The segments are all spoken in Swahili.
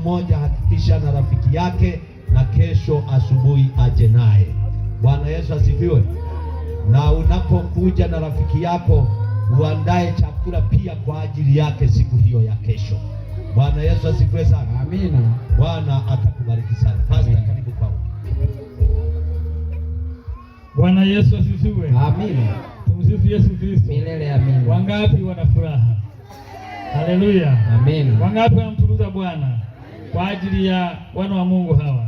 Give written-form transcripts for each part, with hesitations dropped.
mmoja hakikisha na rafiki yake, na kesho asubuhi aje naye. Bwana Yesu asifiwe. Na unapokuja na rafiki yako, uandae chakula pia kwa ajili yake siku hiyo ya kesho. Bwana Yesu asifiwe sana. Amina. Bwana atakubariki sana. Pastor, karibu kwao. Bwana Yesu asifiwe. Amina. Tumsifu Yesu Kristo. Milele amina. Wangapi wana furaha? Haleluya. Amina. Wangapi wanamtukuza Bwana kwa ajili ya wana wa Mungu hawa?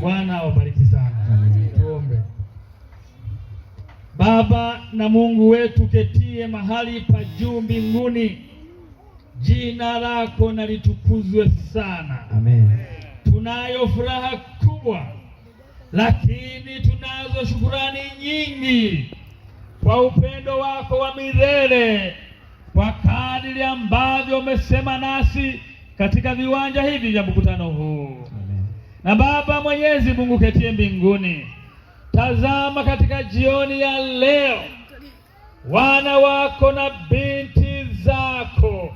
Bwana awabariki sana. Tuombe. Baba na Mungu wetu ketie mahali pa juu mbinguni, jina lako na litukuzwe sana. Amen. Tunayo furaha kubwa, lakini tunazo shukurani nyingi kwa upendo wako wa milele, kwa kadiri ambavyo umesema nasi katika viwanja hivi vya mkutano huu. Amen. Na Baba Mwenyezi Mungu ketie mbinguni, tazama katika jioni ya leo wana wako na binti zako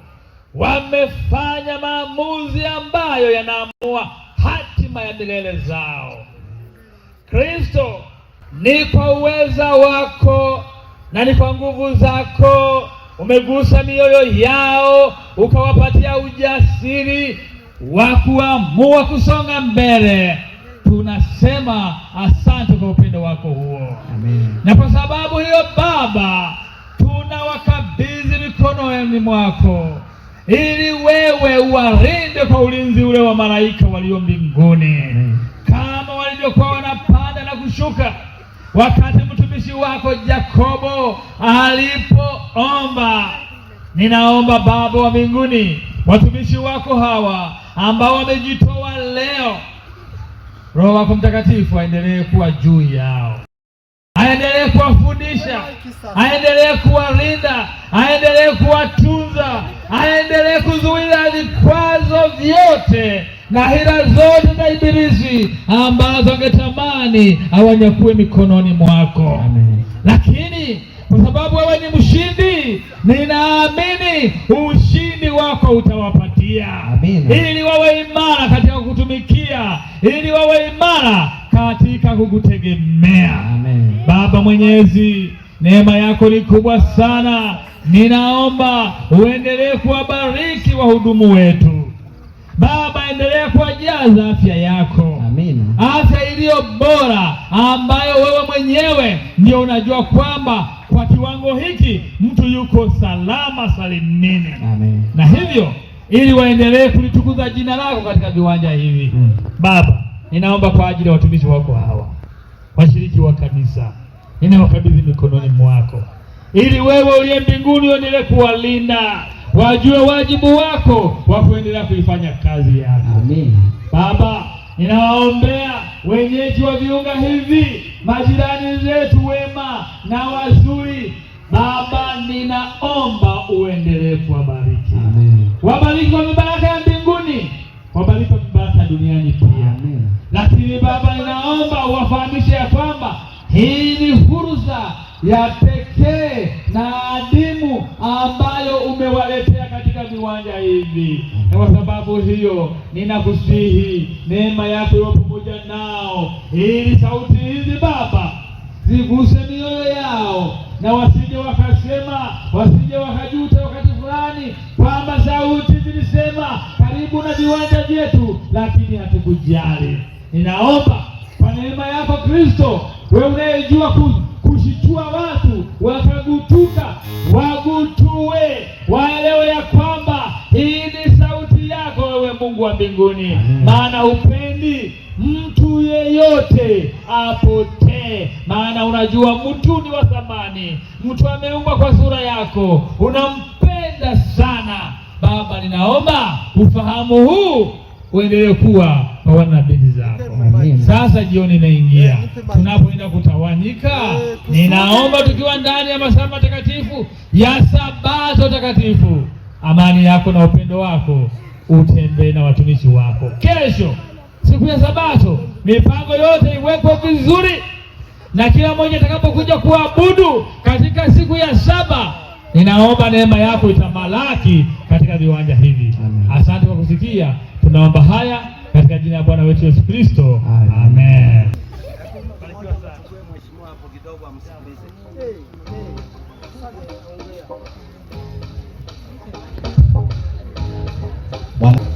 wamefanya maamuzi ambayo yanaamua hatima ya milele zao. Kristo, ni kwa uweza wako na ni kwa nguvu zako umegusa mioyo yao, ukawapatia ujasiri wa kuamua kusonga mbele. Tunasema asante kwa upendo wako huo. Amen. Na kwa sababu hiyo Baba, tunawakabidhi mikononi mwako ili wewe uwalinde kwa ulinzi ule wa malaika walio mbinguni. Amen. Kama walivyokuwa wanapanda na kushuka wakati mtumishi wako Yakobo alipoomba. Ninaomba Baba wa mbinguni, watumishi wako hawa ambao wamejitoa leo, Roho wako Mtakatifu aendelee kuwa juu yao, aendelee kuwafundisha, aendelee kuwalinda, aendelee kuwatunza, aendelee kuzuia vikwazo vyote na hila zote za ibilisi ambazo angetamani awanyakue mikononi mwako. Amen. Lakini kwa sababu wewe ni mshindi, ninaamini ushindi wako utawapatia. Amina. Ili wawe imara katika kukutumikia, ili wawe imara katika kukutegemea. Amen. Baba Mwenyezi, neema yako ni kubwa sana. Ninaomba uendelee kuwabariki wahudumu wetu. Baba, endelea kuwajaza afya yako. Amina. Afya iliyo bora ambayo wewe mwenyewe ndio unajua kwamba kwa kiwango hiki mtu yuko salama salimini. Amen. Na hivyo ili waendelee kulitukuza jina lako katika viwanja hivi. Baba, ninaomba kwa ajili ya watumishi wako hawa, washiriki wa kanisa, ninawakabidhi mikononi mwako, ili wewe uliye mbinguni uendelee kuwalinda, wajue wajibu wako wa kuendelea kuifanya kazi yako. Amen. Baba, ninawaombea wenyeji wa viunga hivi, majirani zetu wema na wazuri. Baba, ninaomba uendelee kuwabariki. Amen. Wabariki kwa mibaraka ya mbinguni, wabariki kwa mibaraka duniani pia. Amen. Lakini Baba, ninaomba uwafahamishe ya kwamba hii ni fursa ya pekee na adimu ambayo umewaletea katika viwanja hivi. Na kwa sababu hiyo ninakusihi neema yako iwe pamoja nao, ili sauti hizi Baba ziguse mioyo yao, na wasije wakajuta wakati fulani kwamba sauti zilisema karibu na viwanja vyetu, lakini hatukujali. Ninaomba kwa neema yako Kristo, wewe unayejua kushitua watu wakagutuka, wagutue, waelewe ya kwamba hii ni sauti yako wewe Mungu wa mbinguni. Maana upendi mtu yeyote apotee, maana unajua mtu ni wa thamani, mtu ameumbwa kwa sura yako, unampenda sana. Baba, ninaomba ufahamu huu uendelee kuwa kwa wana binti zako. Amen. Sasa jioni inaingia, tunapoenda kutawanyika, ninaomba tukiwa ndani ya masaa matakatifu ya Sabato takatifu, amani yako na upendo wako utembee na watumishi wako. Kesho siku ya Sabato, mipango yote iwekwe vizuri, na kila mmoja atakapokuja kuabudu katika siku ya saba, ninaomba neema yako itamalaki katika viwanja hivi. Amen. Asante kwa kusikia. Tunaomba haya katika jina la Bwana wetu Yesu Kristo. Amen. Bwana